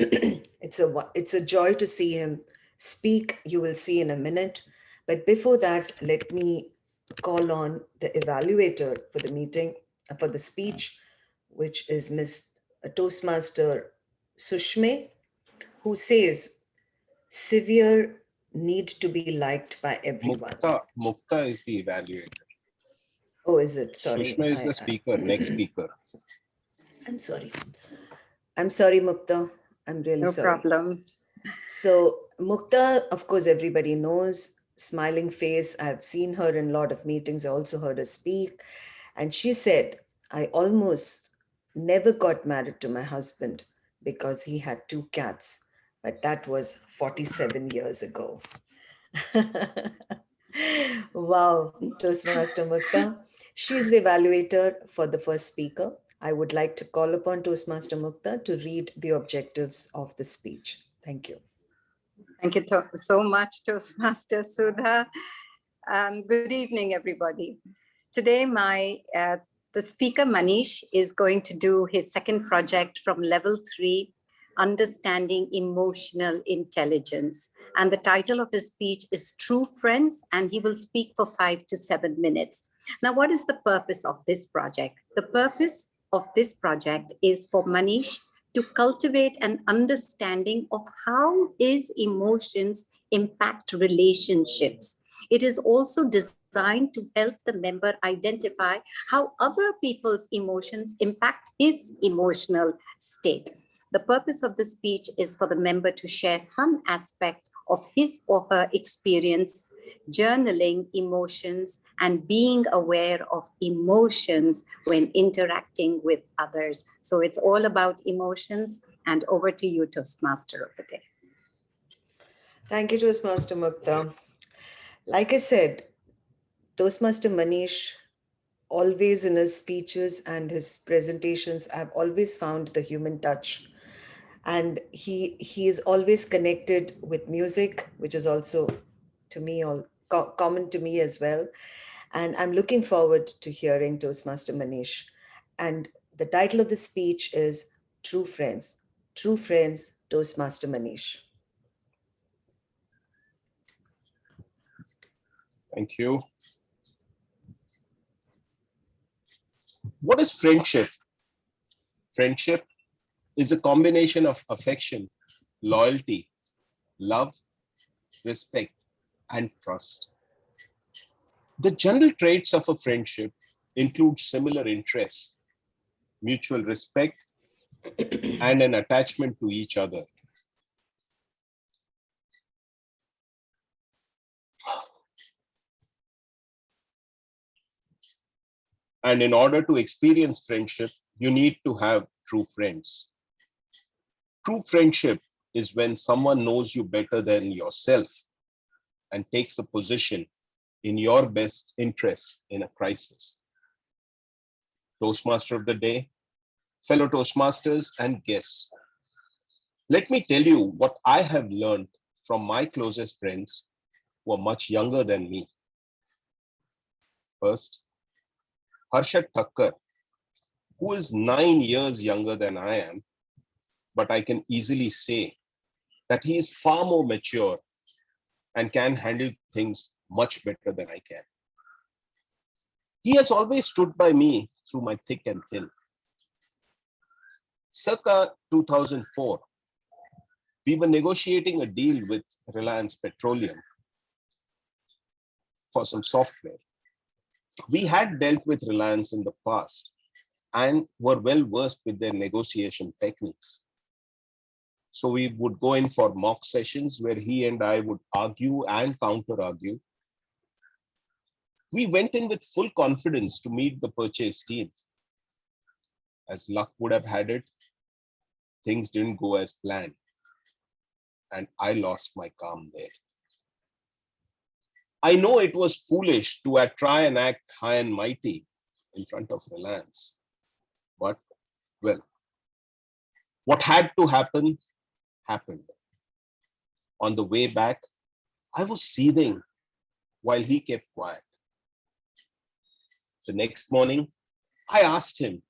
It's a joy to see him speak. You will see in a minute. But before that, let me call on the evaluator for the meeting, for the speech, which is Miss Toastmaster Sushme, who says, severe need to be liked by everyone. Mukta is the evaluator. Oh, is it? Sorry. Sushma is the speaker, next speaker. I'm sorry. I'm sorry, Mukta. I'm really No sorry. problem. So, Mukta, of course, everybody knows, smiling face. I've seen her in a lot of meetings. I also heard her speak. And she said, I almost never got married to my husband because he had two cats. But that was 47 years ago. Wow, Toastmaster Mukta. She's the evaluator for the first speaker. I would like to call upon Toastmaster Mukta to read the objectives of the speech. Thank you. Thank you so much, Toastmaster Sudha. Good evening, everybody. Today, the speaker, Manish, is going to do his second project from level 3, Understanding Emotional Intelligence. And the title of his speech is True Friends, and he will speak for 5 to 7 minutes. Now, what is the purpose of this project? The purpose of this project is for Manish to cultivate an understanding of how his emotions impact relationships. It is also designed to help the member identify how other people's emotions impact his emotional state. The purpose of the speech is for the member to share some aspect of his or her experience, journaling emotions, and being aware of emotions when interacting with others. So it's all about emotions. And over to you, Toastmaster of the day. Thank you, Toastmaster Mukta. Like I said, Toastmaster Manish, always in his speeches and his presentations, I've always found the human touch. And he is always connected with music, which is also to me common to me as well. And I'm looking forward to hearing Toastmaster Manish. And the title of the speech is True Friends. True Friends, Toastmaster Manish. Thank you. What is friendship? Friendship is a combination of affection, loyalty, love, respect, and trust. The general traits of a friendship include similar interests, mutual respect, and an attachment to each other. And in order to experience friendship, you need to have true friends. True friendship is when someone knows you better than yourself and takes a position in your best interest in a crisis. Toastmaster of the day, fellow Toastmasters and guests, let me tell you what I have learned from my closest friends who are much younger than me. First, Harshad Thakkar, who is 9 years younger than I am, but I can easily say that he is far more mature and can handle things much better than I can. He has always stood by me through my thick and thin. Circa 2004, we were negotiating a deal with Reliance Petroleum for some software. We had dealt with Reliance in the past and were well versed with their negotiation techniques. So we would go in for mock sessions where he and I would argue and counter argue. We went in with full confidence to meet the purchase team. As luck would have had it, things didn't go as planned, and I lost my calm there. I know it was foolish to try and act high and mighty in front of Reliance, but well, what had to happen, happened. On the way back, I was seething while he kept quiet. The next morning, I asked him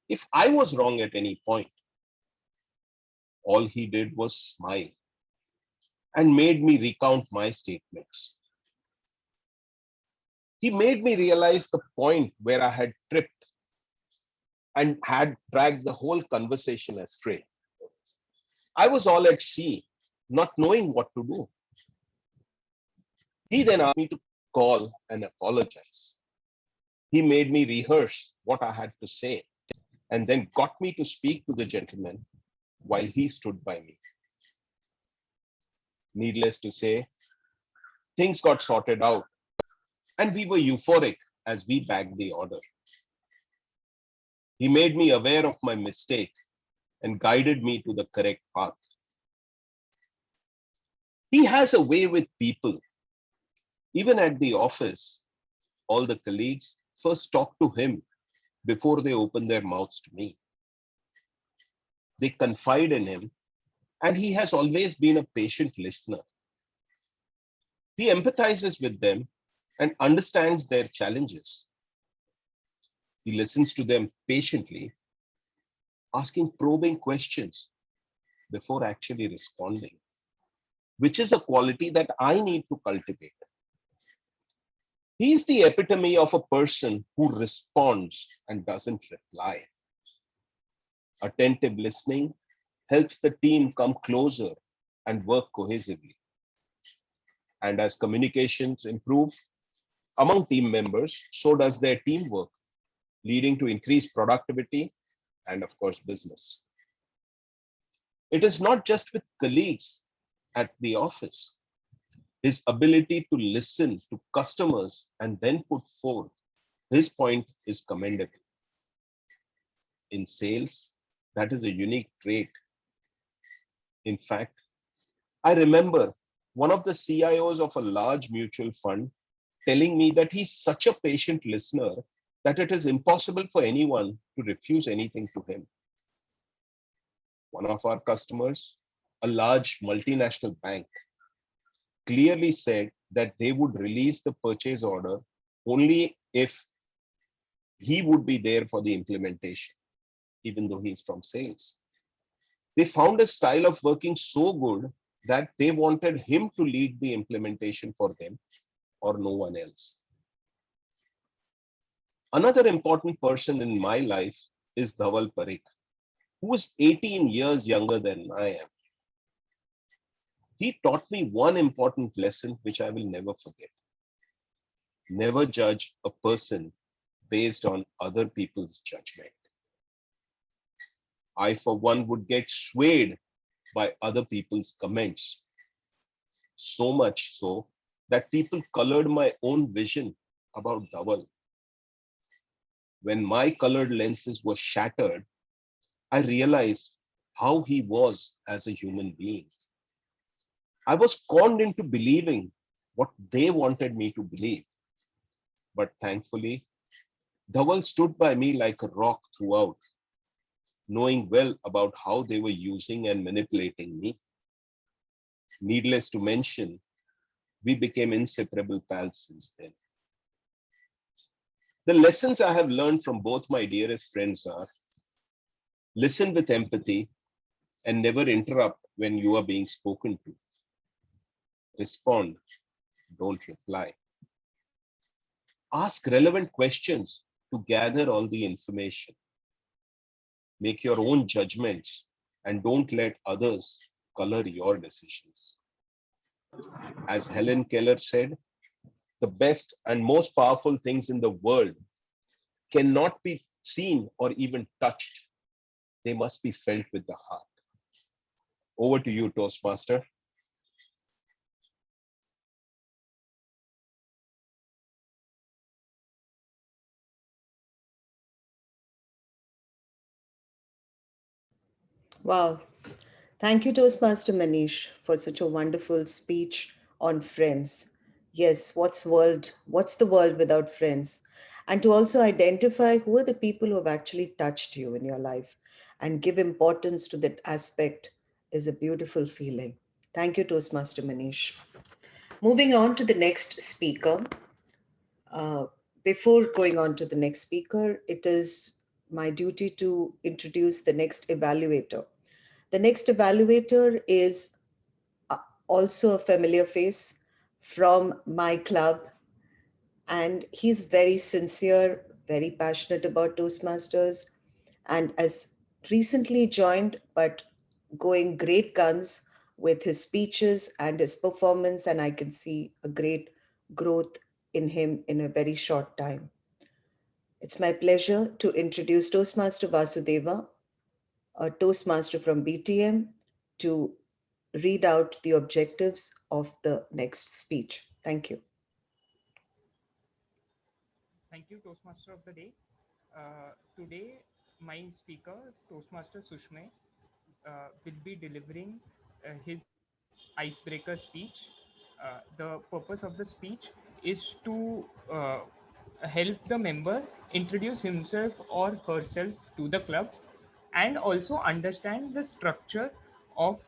if I was wrong at any point. all he did was smile and made me recount my statements. He made me realize the point where I had tripped and had dragged the whole conversation astray. I was all at sea, not knowing what to do. He then asked me to call and apologize. He made me rehearse what I had to say and then got me to speak to the gentleman while he stood by me. Needless to say, things got sorted out and we were euphoric as we bagged the order. He made me aware of my mistake and guided me to the correct path. He has a way with people. Even at the office, all the colleagues first talk to him before they open their mouths to me. They confide in him, and he has always been a patient listener. He empathizes with them and understands their challenges. He listens to them patiently, asking probing questions before actually responding, which is a quality that I need to cultivate. He is the epitome of a person who responds and doesn't reply. Attentive listening helps the team come closer and work cohesively. And as communications improve among team members, so does their teamwork, leading to increased productivity and, of course, business. It is not just with colleagues at the office. His ability to listen to customers and then put forth his point is commendable. In sales, that is a unique trait. In fact, I remember one of the CIOs of a large mutual fund telling me that he's such a patient listener that it is impossible for anyone to refuse anything to him. One of our customers, a large multinational bank, clearly said that they would release the purchase order only if he would be there for the implementation, even though he's from sales. They found a style of working so good that they wanted him to lead the implementation for them or no one else. Another important person in my life is Dhaval Parikh, who is 18 years younger than I am. He taught me one important lesson which I will never forget. Never judge a person based on other people's judgment. I, for one, would get swayed by other people's comments. So much so that people colored my own vision about Dhaval. When my colored lenses were shattered, I realized how he was as a human being. I was conned into believing what they wanted me to believe. But thankfully, Dhaval stood by me like a rock throughout, knowing well about how they were using and manipulating me. Needless to mention, we became inseparable pals since then. The lessons I have learned from both my dearest friends are: listen with empathy and never interrupt when you are being spoken to. Respond, don't reply. Ask relevant questions to gather all the information. Make your own judgments and don't let others color your decisions. As Helen Keller said, the best and most powerful things in the world cannot be seen or even touched. They must be felt with the heart. Over to you, Toastmaster. Wow. Thank you, Toastmaster Manish, for such a wonderful speech on friends. Yes, what's the world without friends? And to also identify who are the people who have actually touched you in your life and give importance to that aspect is a beautiful feeling. Thank you, Toastmaster Manish. Moving on to the next speaker. Uh, Before going on to the next speaker, it is my duty to introduce the next evaluator. The next evaluator is uh, also a familiar face from my club, and he's very sincere, very passionate about Toastmasters, and has recently joined, but going great guns with his speeches and his performance, and I can see a great growth in him in a very short time. It's my pleasure to introduce Toastmaster Vasudeva, a Toastmaster from BTM, to read out the objectives of the next speech. Thank you. Thank you, Toastmaster of the Day. Today, my speaker, Toastmaster Sushmay, will be delivering his icebreaker speech. The purpose of the speech is to help the member introduce himself or herself to the club and also understand the structure of